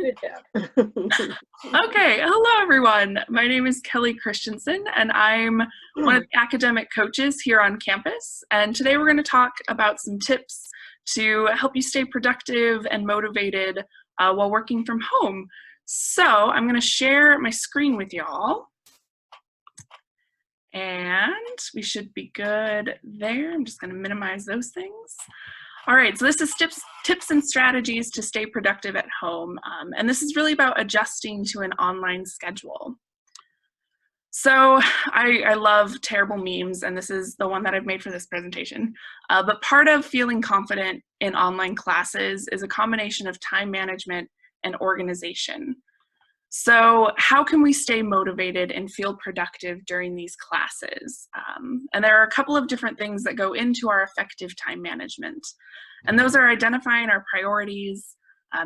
Good job. Okay, hello everyone. My name is Kelly Christensen and I'm one of the academic coaches here on campus. And today we're going to talk about some tips to help you stay productive and motivated while working from home. So I'm going to share my screen with y'all. And we should be good there. I'm just going to minimize those things. All right, so this is tips and strategies to stay productive at home. And this is really about adjusting to an online schedule. So I love terrible memes, and this is the one that I've made for this presentation. But part of feeling confident in online classes is a combination of time management and organization. So how can we stay motivated and feel productive during these classes? And there are a couple of different things that go into our effective time management. And those are identifying our priorities,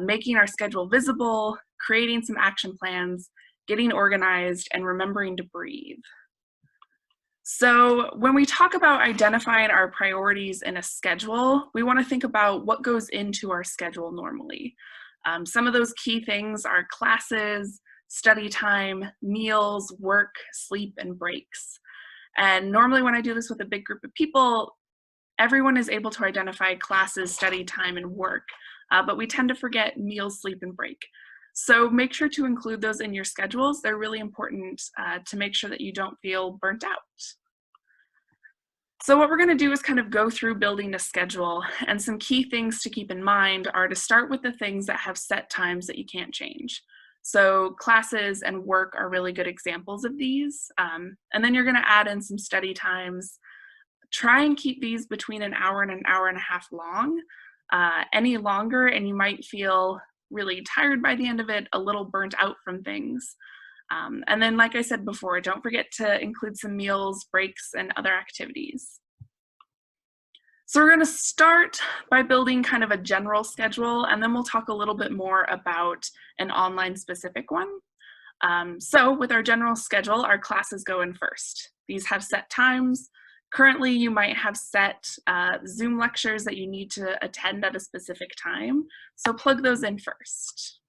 making our schedule visible, creating some action plans, getting organized, and remembering to breathe. So when we talk about identifying our priorities in a schedule, we want to think about what goes into our schedule normally. Some of those key things are classes, study time, meals, work, sleep, and breaks. And normally when I do this with a big group of people, everyone is able to identify classes, study time, and work, but we tend to forget meals, sleep, and break. So make sure to include those in your schedules. They're really important to make sure that you don't feel burnt out. So what we're going to do is kind of go through building a schedule, and some key things to keep in mind are to start with the things that have set times that you can't change. So classes and work are really good examples of these. And then you're going to add in some study times. Try and keep these between an hour and a half long. Any longer and you might feel really tired by the end of it, a little burnt out from things. And then, like I said before, don't forget to include some meals, breaks, and other activities. So we're going to start by building kind of a general schedule, and then we'll talk a little bit more about an online specific one. So with our general schedule, our classes go in first. These have set times. Currently, you might have set Zoom lectures that you need to attend at a specific time, so plug those in first.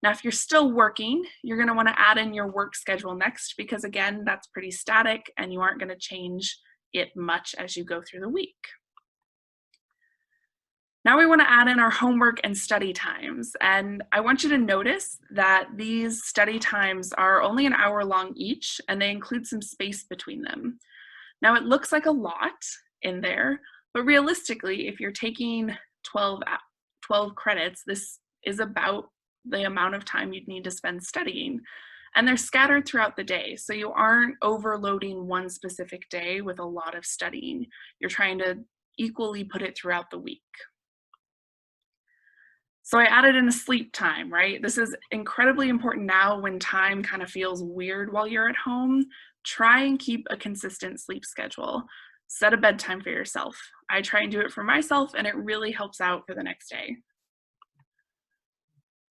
Now, if you're still working, you're going to want to add in your work schedule next because, again, that's pretty static and you aren't going to change it much as you go through the week. Now we want to add in our homework and study times, and I want you to notice that these study times are only an hour long each, and they include some space between them. Now it looks like a lot in there, but realistically, if you're taking 12 credits, this is about the amount of time you'd need to spend studying. And they're scattered throughout the day, so you aren't overloading one specific day with a lot of studying. You're trying to equally put it throughout the week. So I added in a sleep time, right? This is incredibly important now when time kind of feels weird while you're at home. Try and keep a consistent sleep schedule. Set a bedtime for yourself. I try and do it for myself, and it really helps out for the next day.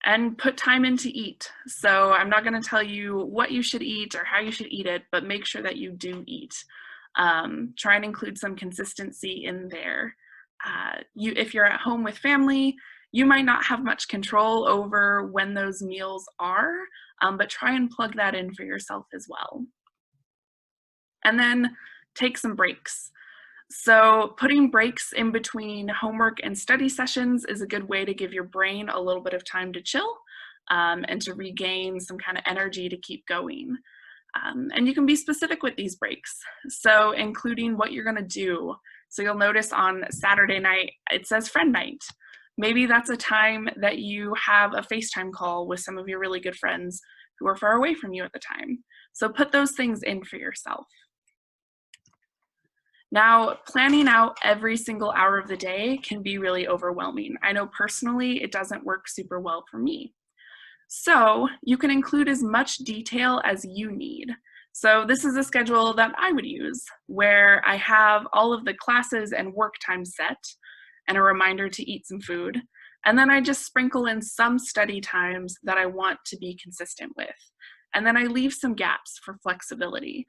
And put time in to eat. So I'm not going to tell you what you should eat or how you should eat it, but make sure that you do eat. Try and include some consistency in there. If you're at home with family, you might not have much control over when those meals are, but try and plug that in for yourself as well. And then take some breaks. So putting breaks in between homework and study sessions is a good way to give your brain a little bit of time to chill and to regain some kind of energy to keep going. And you can be specific with these breaks. So including what you're going to do. So you'll notice on Saturday night, it says friend night. Maybe that's a time that you have a FaceTime call with some of your really good friends who are far away from you at the time. So put those things in for yourself. Now, planning out every single hour of the day can be really overwhelming. I know personally it doesn't work super well for me. So you can include as much detail as you need. So this is a schedule that I would use where I have all of the classes and work time set and a reminder to eat some food. And then I just sprinkle in some study times that I want to be consistent with. And then I leave some gaps for flexibility.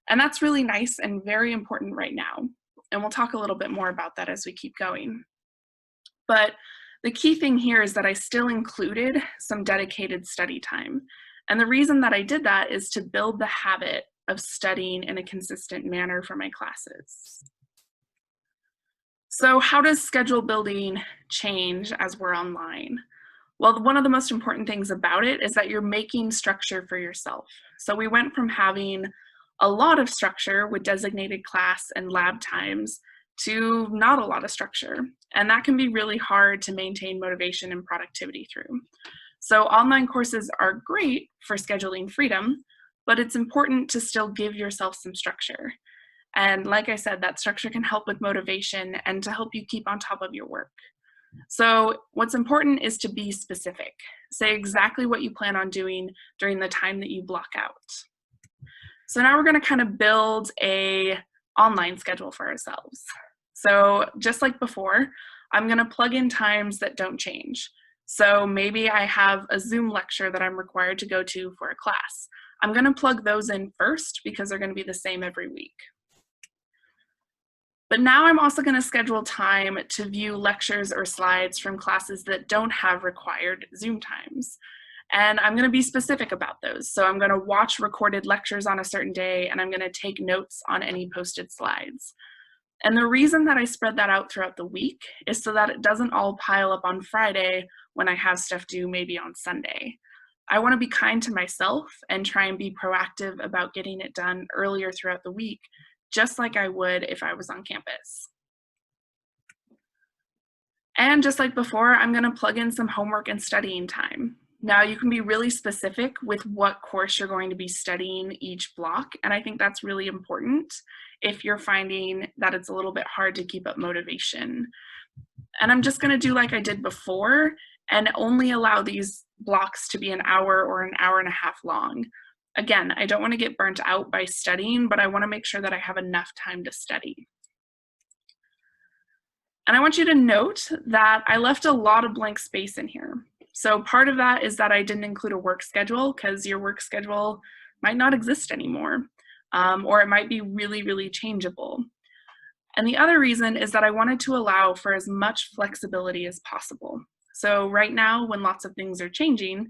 And that's really nice and very important right now. And we'll talk a little bit more about that as we keep going. But The key thing here is that I still included some dedicated study time. And the reason that I did that is to build the habit of studying in a consistent manner for my classes. So how does schedule building change as we're online? Well, one of the most important things about it is that you're making structure for yourself. So we went from having a lot of structure with designated class and lab times to not a lot of structure. And that can be really hard to maintain motivation and productivity through. So online courses are great for scheduling freedom, but it's important to still give yourself some structure. And like I said, that structure can help with motivation and to help you keep on top of your work. So what's important is to be specific. Say exactly what you plan on doing during the time that you block out. So now we're going to kind of build a online schedule for ourselves. So just like before, I'm going to plug in times that don't change. So maybe I have a Zoom lecture that I'm required to go to for a class. I'm going to plug those in first because they're going to be the same every week. But now I'm also going to schedule time to view lectures or slides from classes that don't have required Zoom times. And I'm going to be specific about those. So I'm going to watch recorded lectures on a certain day, and I'm going to take notes on any posted slides. And the reason that I spread that out throughout the week is so that it doesn't all pile up on Friday when I have stuff due maybe on Sunday. I want to be kind to myself and try and be proactive about getting it done earlier throughout the week, just like I would if I was on campus. And just like before, I'm going to plug in some homework and studying time. Now you can be really specific with what course you're going to be studying each block, and I think that's really important if you're finding that it's a little bit hard to keep up motivation. And I'm just going to do like I did before and only allow these blocks to be an hour or an hour and a half long. Again, I don't want to get burnt out by studying, but I want to make sure that I have enough time to study. And I want you to note that I left a lot of blank space in here. So part of that is that I didn't include a work schedule because your work schedule might not exist anymore, or it might be really, really changeable. And the other reason is that I wanted to allow for as much flexibility as possible. So right now, when lots of things are changing,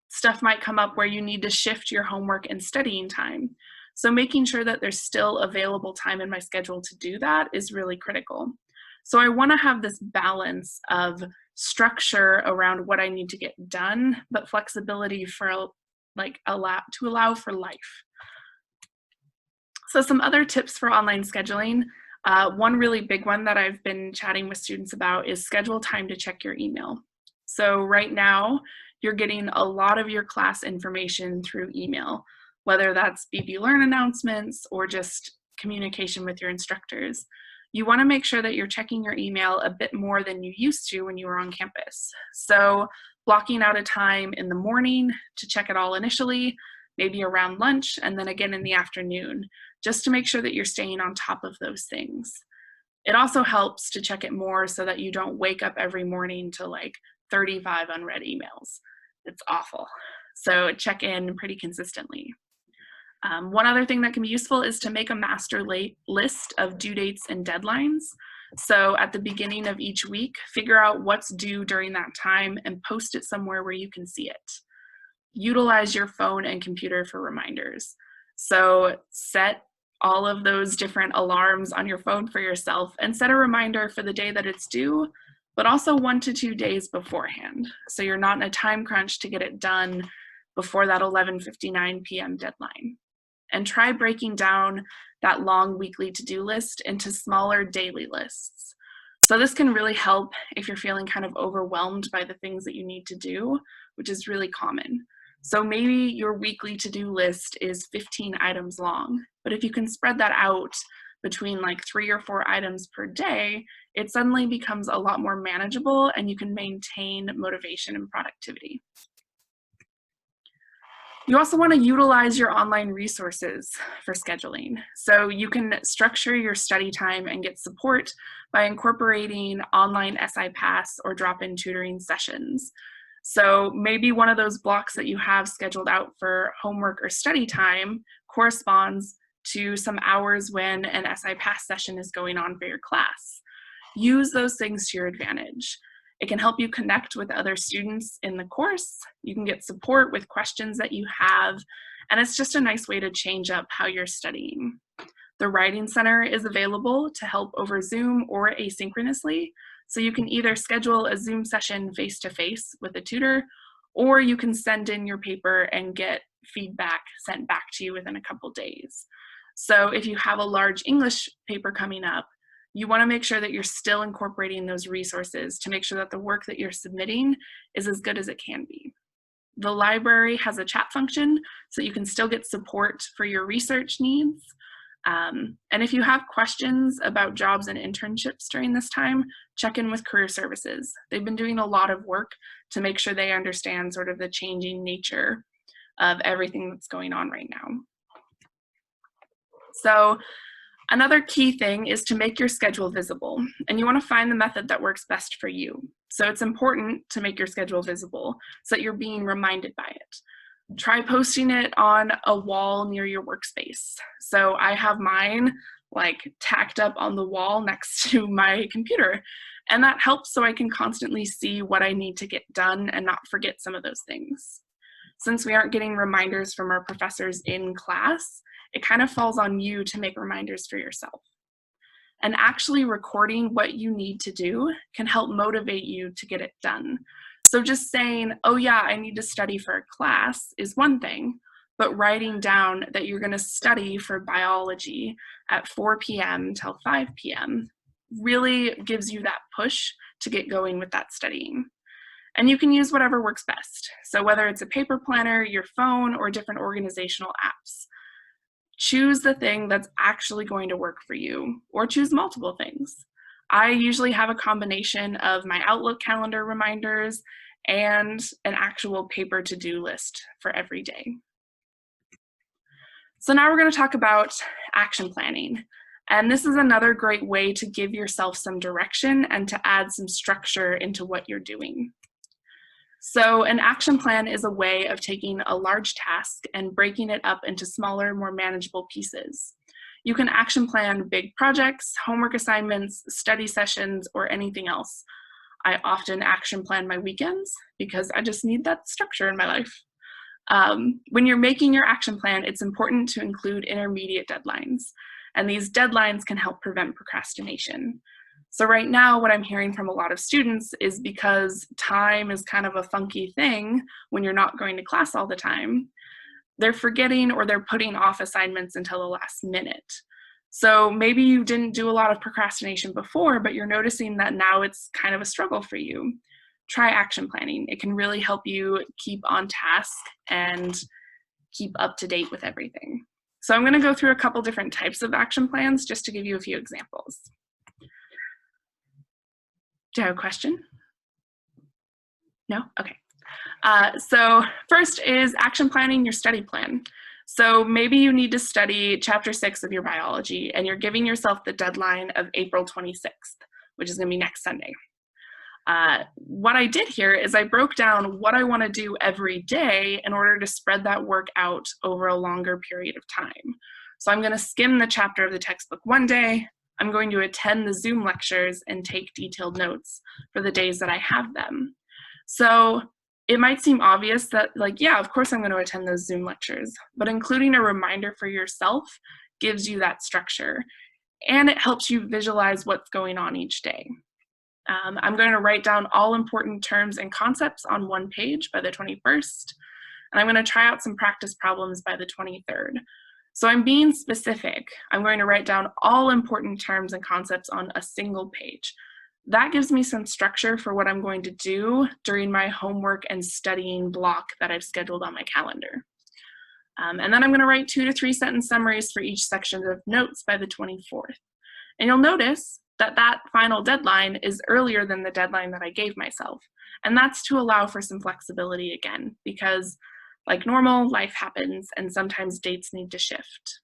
stuff might come up where you need to shift your homework and studying time. So making sure that there's still available time in my schedule to do that is really critical. So I want to have this balance of structure around what I need to get done, but flexibility for to allow for life. So some other tips for online scheduling. One really big one that I've been chatting with students about is schedule time to check your email. So right now, you're getting a lot of your class information through email, whether that's BB Learn announcements or just communication with your instructors. You want to make sure that you're checking your email a bit more than you used to when you were on campus. So blocking out a time in the morning to check it all initially, maybe around lunch, and then again in the afternoon, just to make sure that you're staying on top of those things. It also helps to check it more so that you don't wake up every morning to like 35 unread emails. It's awful. So check in pretty consistently. One other thing that can be useful is to make a master list of due dates and deadlines. So at the beginning of each week, figure out what's due during that time and post it somewhere where you can see it. Utilize your phone and computer for reminders. So set all of those different alarms on your phone for yourself and set a reminder for the day that it's due, but also 1 to 2 days beforehand. So you're not in a time crunch to get it done before that 11:59 p.m. deadline. And try breaking down that long weekly to-do list into smaller daily lists. So this can really help if you're feeling kind of overwhelmed by the things that you need to do, which is really common. So maybe your weekly to-do list is 15 items long, but if you can spread that out between like 3 or 4 items per day, it suddenly becomes a lot more manageable and you can maintain motivation and productivity. You also want to utilize your online resources for scheduling. So you can structure your study time and get support by incorporating online SI Pass or drop-in tutoring sessions. So maybe one of those blocks that you have scheduled out for homework or study time corresponds to some hours when an SI Pass session is going on for your class. Use those things to your advantage. It can help you connect with other students in the course. You can get support with questions that you have, and it's just a nice way to change up how you're studying. The Writing Center is available to help over Zoom or asynchronously, so you can either schedule a Zoom session face-to-face with a tutor, or you can send in your paper and get feedback sent back to you within a couple days. So if you have a large English paper coming up, you want to make sure that you're still incorporating those resources to make sure that the work that you're submitting is as good as it can be. The library has a chat function, so you can still get support for your research needs. And if you have questions about jobs and internships during this time, check in with Career Services. They've been doing a lot of work to make sure they understand sort of the changing nature of everything that's going on right now. So another key thing is to make your schedule visible, and you want to find the method that works best for you. So it's important to make your schedule visible so that you're being reminded by it. Try posting it on a wall near your workspace. So I have mine like tacked up on the wall next to my computer, and that helps so I can constantly see what I need to get done and not forget some of those things. Since we aren't getting reminders from our professors in class, it kind of falls on you to make reminders for yourself. And actually recording what you need to do can help motivate you to get it done. So just saying, oh yeah, I need to study for a class is one thing, but writing down that you're going to study for biology at 4 p.m. till 5 p.m. really gives you that push to get going with that studying. And you can use whatever works best. So whether it's a paper planner, your phone, or different organizational apps, choose the thing that's actually going to work for you, or choose multiple things. I usually have a combination of my Outlook calendar reminders and an actual paper to-do list for every day. So now we're going to talk about action planning. And this is another great way to give yourself some direction and to add some structure into what you're doing. So an action plan is a way of taking a large task and breaking it up into smaller, more manageable pieces. You can action plan big projects, homework assignments, study sessions, or anything else. I often action plan my weekends because I just need that structure in my life. When you're making your action plan, it's important to include intermediate deadlines, and these deadlines can help prevent procrastination. So right now, what I'm hearing from a lot of students is because time is kind of a funky thing when you're not going to class all the time, they're forgetting or they're putting off assignments until the last minute. So maybe you didn't do a lot of procrastination before, but you're noticing that now it's kind of a struggle for you. Try action planning. It can really help you keep on task and keep up to date with everything. So I'm going to go through a couple different types of action plans just to give you a few examples. Do you have a question? No? Okay. So first is action planning your study plan. So maybe you need to study chapter 6 of your biology and you're giving yourself the deadline of April 26th, which is going to be next Sunday. What I did here is I broke down what I want to do every day in order to spread that work out over a longer period of time. So I'm going to skim the chapter of the textbook one day. I'm going to attend the Zoom lectures and take detailed notes for the days that I have them. So it might seem obvious that, like, yeah, of course I'm going to attend those Zoom lectures, but including a reminder for yourself gives you that structure, and it helps you visualize what's going on each day. I'm going to write down all important terms and concepts on one page by the 21st, and I'm going to try out some practice problems by the 23rd. So I'm being specific. I'm going to write down all important terms and concepts on a single page. That gives me some structure for what I'm going to do during my homework and studying block that I've scheduled on my calendar. And then I'm going to write 2 to 3 sentence summaries for each section of notes by the 24th. And you'll notice that that final deadline is earlier than the deadline that I gave myself. And that's to allow for some flexibility again, because like normal, life happens and sometimes dates need to shift.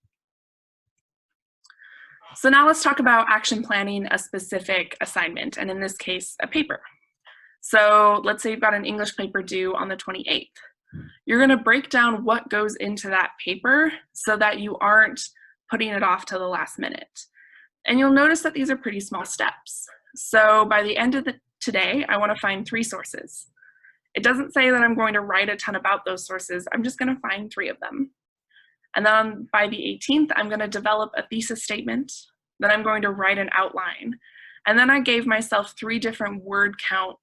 So now let's talk about action planning a specific assignment, and in this case, a paper. So let's say you've got an English paper due on the 28th. You're going to break down what goes into that paper so that you aren't putting it off till the last minute. And you'll notice that these are pretty small steps. So by the end of the today I want to find 3 sources. It doesn't say that I'm going to write a ton about those sources. I'm just going to find 3 of them. And then by the 18th, I'm going to develop a thesis statement. Then I'm going to write an outline. And then I gave myself 3 different word count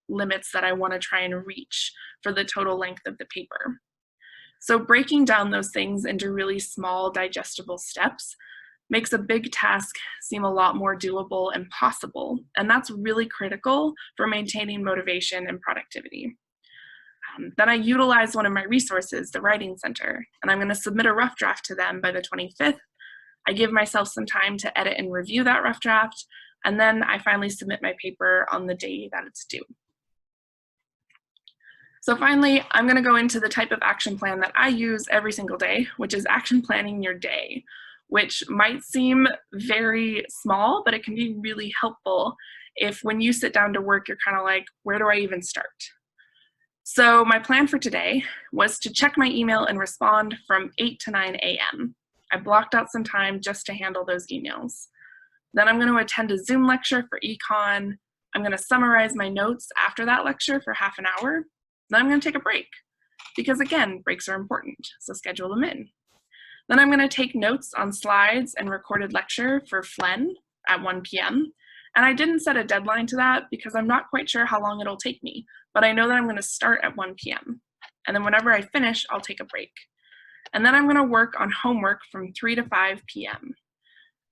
limits that I want to try and reach for the total length of the paper. So breaking down those things into really small, digestible steps makes a big task seem a lot more doable and possible. And that's really critical for maintaining motivation and productivity. Then I utilize one of my resources, the Writing Center, and I'm going to submit a rough draft to them by the 25th. I give myself some time to edit and review that rough draft, and then I finally submit my paper on the day that it's due. So finally, I'm going to go into the type of action plan that I use every single day, which is action planning your day, which might seem very small, but it can be really helpful if when you sit down to work, you're kind of like, where do I even start? So my plan for today was to check my email and respond from 8 to 9 a.m. I blocked out some time just to handle those emails. Then I'm going to attend a Zoom lecture for econ. I'm going to summarize my notes after that lecture for half an hour. Then I'm going to take a break because, again, breaks are important, so schedule them in. Then I'm going to take notes on slides and recorded lecture for Phlen at 1 p.m. And I didn't set a deadline to that because I'm not quite sure how long it'll take me, but I know that I'm going to start at 1 p.m. And then whenever I finish, I'll take a break. And then I'm going to work on homework from 3 to 5 p.m.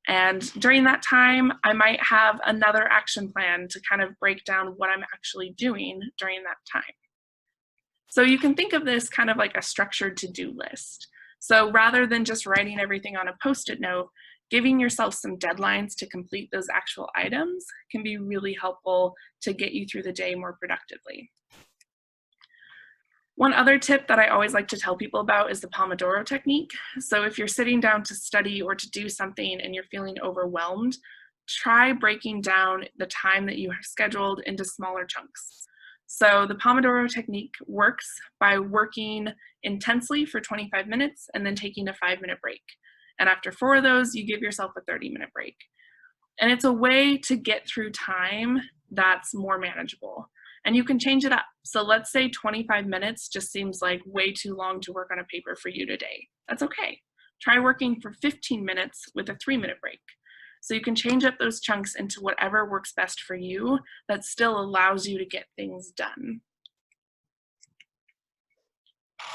And during that time, I might have another action plan to kind of break down what I'm actually doing during that time. So you can think of this kind of like a structured to-do list. So rather than just writing everything on a Post-it note, giving yourself some deadlines to complete those actual items can be really helpful to get you through the day more productively. One other tip that I always like to tell people about is the Pomodoro technique. So if you're sitting down to study or to do something and you're feeling overwhelmed, try breaking down the time that you have scheduled into smaller chunks. So the Pomodoro technique works by working intensely for 25 minutes and then taking a 5-minute break. And after 4 of those, you give yourself a 30-minute break. And it's a way to get through time that's more manageable. And you can change it up. So let's say 25 minutes just seems like way too long to work on a paper for you today. That's okay. Try working for 15 minutes with a 3-minute break. So you can change up those chunks into whatever works best for you that still allows you to get things done.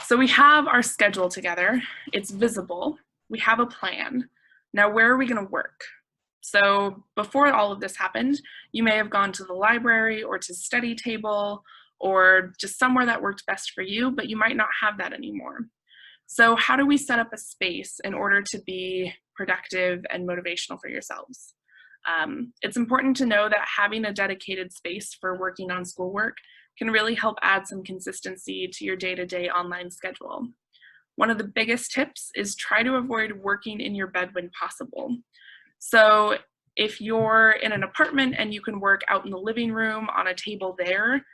So we have our schedule together. It's visible. We have a plan. Now, where are we going to work? So before all of this happened, you may have gone to the library or to study table or just somewhere that worked best for you, but you might not have that anymore. So how do we set up a space in order to be productive and motivational for yourselves? It's important to know that having a dedicated space for working on schoolwork can really help add some consistency to your day-to-day online schedule. One of the biggest tips is try to avoid working in your bed when possible. So if you're in an apartment and you can work out in the living room on a table there,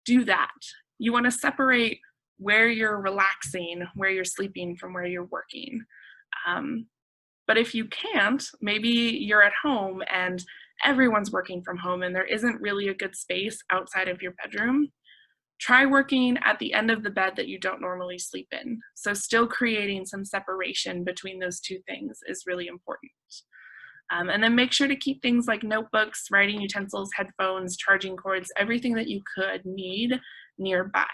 do that. You want to separate where you're relaxing, where you're sleeping from where you're working. But if you can't, maybe you're at home and everyone's working from home and there isn't really a good space outside of your bedroom. Try working at the end of the bed that you don't normally sleep in. So still creating some separation between those two things is really important. And then make sure to keep things like notebooks, writing utensils, headphones, charging cords, everything that you could need nearby.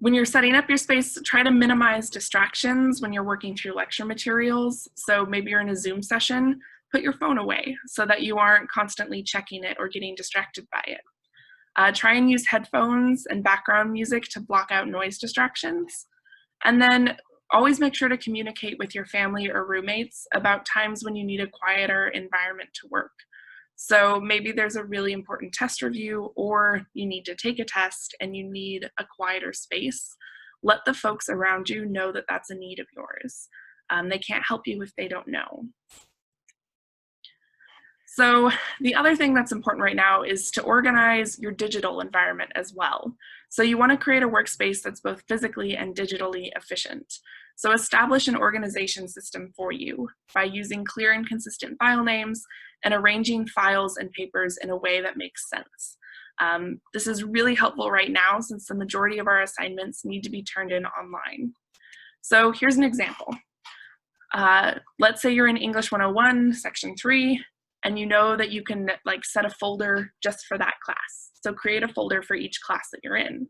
When you're setting up your space, try to minimize distractions when you're working through lecture materials. So maybe you're in a Zoom session, put your phone away so that you aren't constantly checking it or getting distracted by it. Try and use headphones and background music to block out noise distractions. And then always make sure to communicate with your family or roommates about times when you need a quieter environment to work. So maybe there's a really important test review or you need to take a test and you need a quieter space. Let the folks around you know that that's a need of yours. They can't help you if they don't know. So the other thing that's important right now is to organize your digital environment as well. So you want to create a workspace that's both physically and digitally efficient. So establish an organization system for you by using clear and consistent file names and arranging files and papers in a way that makes sense. This is really helpful right now since the majority of our assignments need to be turned in online. So here's an example. Let's say you're in English 101, section 3, and you know that you can set a folder just for that class. So create a folder for each class that you're in.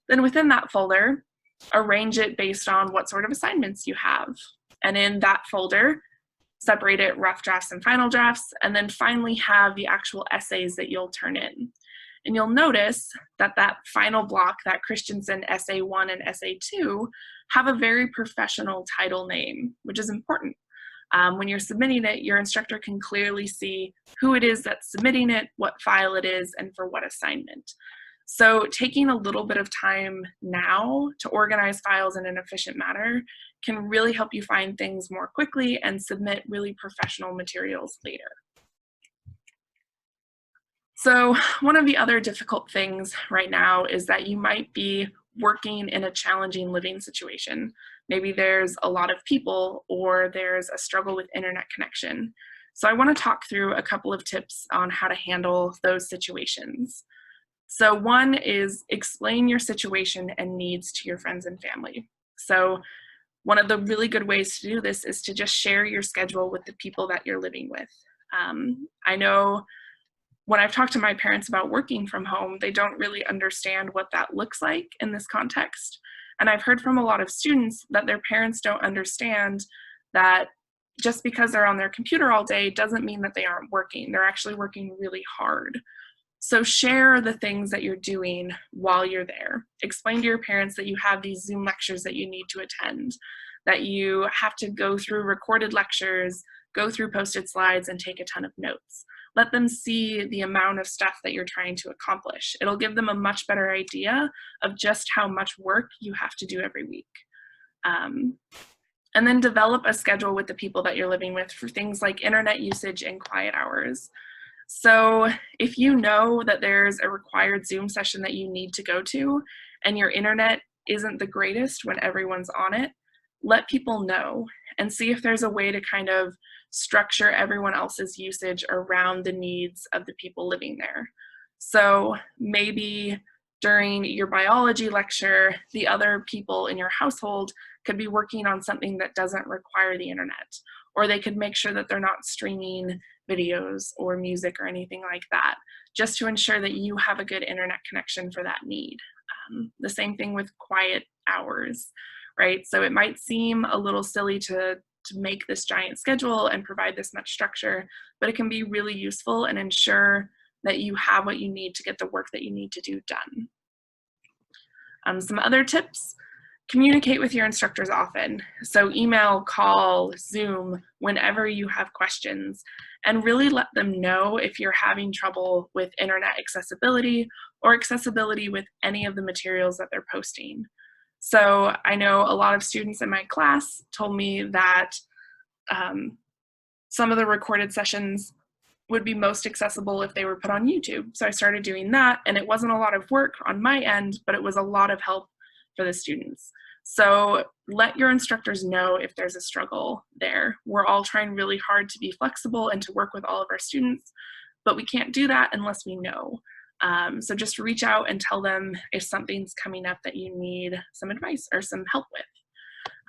Then within that folder, arrange it based on what sort of assignments you have. And in that folder, separate it rough drafts and final drafts, and then finally have the actual essays that you'll turn in. And you'll notice that that final block, that Christensen Essay 1 and Essay 2, have a very professional title name, which is important. When you're submitting it, your instructor can clearly see who it is that's submitting it, what file it is, and for what assignment. So taking a little bit of time now to organize files in an efficient manner can really help you find things more quickly and submit really professional materials later. So one of the other difficult things right now is that you might be working in a challenging living situation. Maybe there's a lot of people or there's a struggle with internet connection. So I want to talk through a couple of tips on how to handle those situations. So one is explain your situation and needs to your friends and family. So one of the really good ways to do this is to just share your schedule with the people that you're living with. I know when I've talked to my parents about working from home, they don't really understand what that looks like in this context. And I've heard from a lot of students that their parents don't understand that just because they're on their computer all day doesn't mean that they aren't working. They're actually working really hard. So share the things that you're doing while you're there. Explain to your parents that you have these Zoom lectures that you need to attend, that you have to go through recorded lectures, go through posted slides, and take a ton of notes. Let them see the amount of stuff that you're trying to accomplish. It'll give them a much better idea of just how much work you have to do every week. And then develop a schedule with the people that you're living with for things like internet usage and quiet hours. So if you know that there's a required Zoom session that you need to go to and your internet isn't the greatest when everyone's on it, let people know and see if there's a way to kind of structure everyone else's usage around the needs of the people living there. So maybe during your biology lecture, the other people in your household could be working on something that doesn't require the internet, or they could make sure that they're not streaming videos or music or anything like that, just to ensure that you have a good internet connection for that need. The same thing with quiet hours, right? So it might seem a little silly to make this giant schedule and provide this much structure, but it can be really useful and ensure that you have what you need to get the work that you need to do done. Some other tips: communicate with your instructors often. So email, call, Zoom, whenever you have questions, and really let them know if you're having trouble with internet accessibility or accessibility with any of the materials that they're posting. So I know a lot of students in my class told me that some of the recorded sessions would be most accessible if they were put on YouTube. So I started doing that, and it wasn't a lot of work on my end, but it was a lot of help for the students. So let your instructors know if there's a struggle there. We're all trying really hard to be flexible and to work with all of our students, but we can't do that unless we know. So just reach out and tell them if something's coming up that you need some advice or some help with.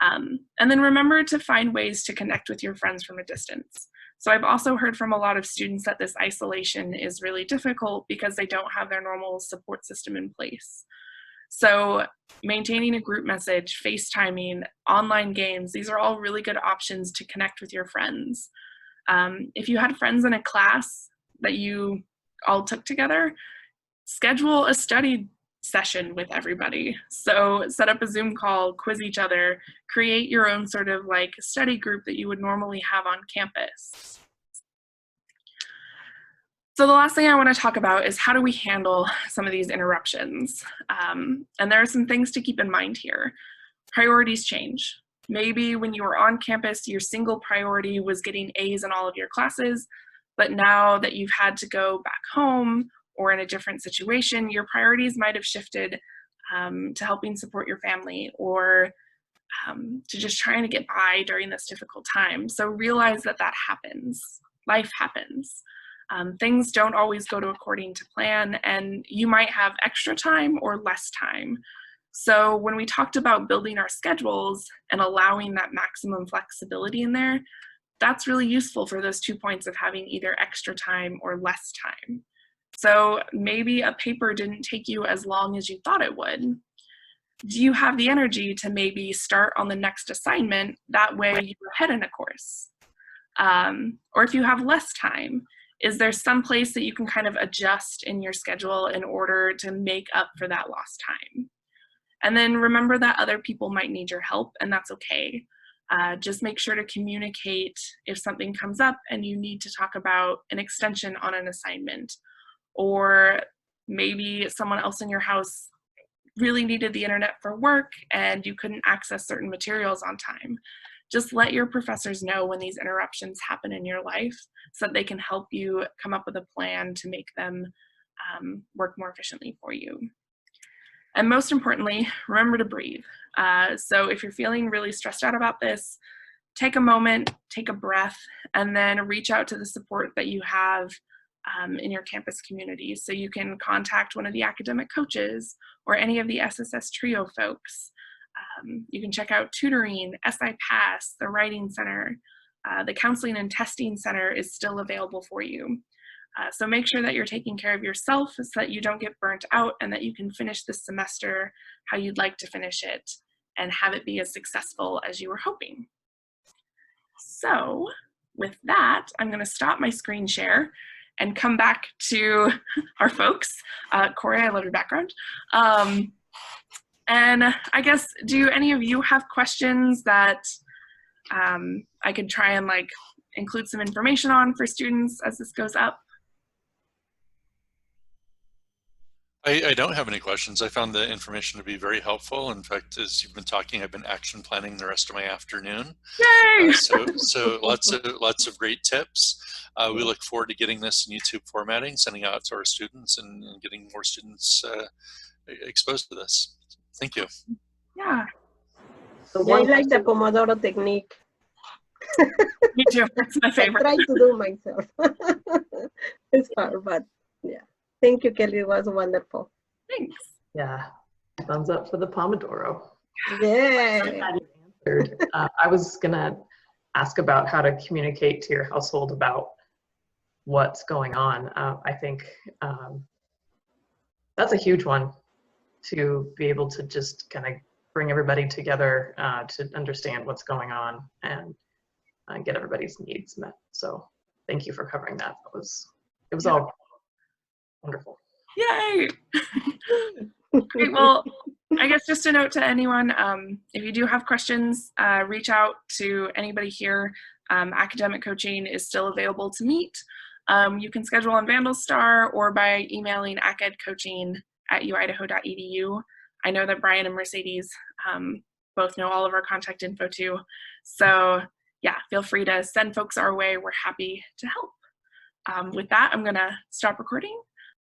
And then remember to find ways to connect with your friends from a distance. So I've also heard from a lot of students that this isolation is really difficult because they don't have their normal support system in place. So maintaining a group message, FaceTiming, online games, these are all really good options to connect with your friends. If you had friends in a class that you all took together, schedule a study session with everybody. So set up a Zoom call, quiz each other, create your own sort of like study group that you would normally have on campus. So the last thing I want to talk about is how do we handle some of these interruptions? And there are some things to keep in mind here. Priorities change. Maybe when you were on campus, your single priority was getting A's in all of your classes, But now that you've had to go back home or in a different situation, your priorities might have shifted to helping support your family or to just trying to get by during this difficult time. So realize that that happens. Life happens. Things don't always go to according to plan, and you might have extra time or less time. So when we talked about building our schedules and allowing that maximum flexibility in there, that's really useful for those 2 points of having either extra time or less time. So maybe a paper didn't take you as long as you thought it would. Do you have the energy to maybe start on the next assignment? That way you're ahead in a course. Or if you have less time, is there some place that you can kind of adjust in your schedule in order to make up for that lost time? And then remember that other people might need your help, and that's okay. Just make sure to communicate if something comes up and you need to talk about an extension on an assignment, or maybe someone else in your house really needed the internet for work and you couldn't access certain materials on time. Just let your professors know when these interruptions happen in your life so that they can help you come up with a plan to make them work more efficiently for you. And most importantly, remember to breathe. So if you're feeling really stressed out about this, take a moment, take a breath, and then reach out to the support that you have in your campus community. So you can contact one of the academic coaches or any of the SSS Trio folks. You can check out tutoring, SI Pass, the Writing Center. The Counseling and Testing Center is still available for you. So make sure that you're taking care of yourself so that you don't get burnt out and that you can finish this semester how you'd like to finish it and have it be as successful as you were hoping. So with that, I'm going to stop my screen share and come back to our folks. Corey, I love your background. And I guess, do any of you have questions that I could try and like include some information on for students as this goes up? I don't have any questions. I found the information to be very helpful. In fact, as you've been talking, I've been action planning the rest of my afternoon. Yay! So lots of great tips. We look forward to getting this in YouTube formatting, sending out to our students, and getting more students exposed to this. Thank you. Yeah. Yeah, I like the Pomodoro technique. Me too. It's my favorite. I try to do myself. It's hard, but yeah. Thank you, Kelly. It was wonderful. Thanks. Yeah. Thumbs up for the Pomodoro. Yeah. I was going to ask about how to communicate to your household about what's going on. I think that's a huge one, to be able to just kind of bring everybody together to understand what's going on and get everybody's needs met. So thank you for covering that. It was all wonderful. Yay! Great. Well, I guess just a note to anyone, if you do have questions, reach out to anybody here. Academic coaching is still available to meet. You can schedule on VandalStar or by emailing acadcoaching@uidaho.edu. I know that Brian and Mercedes both know all of our contact info too. So yeah, feel free to send folks our way. We're happy to help. With that, I'm gonna stop recording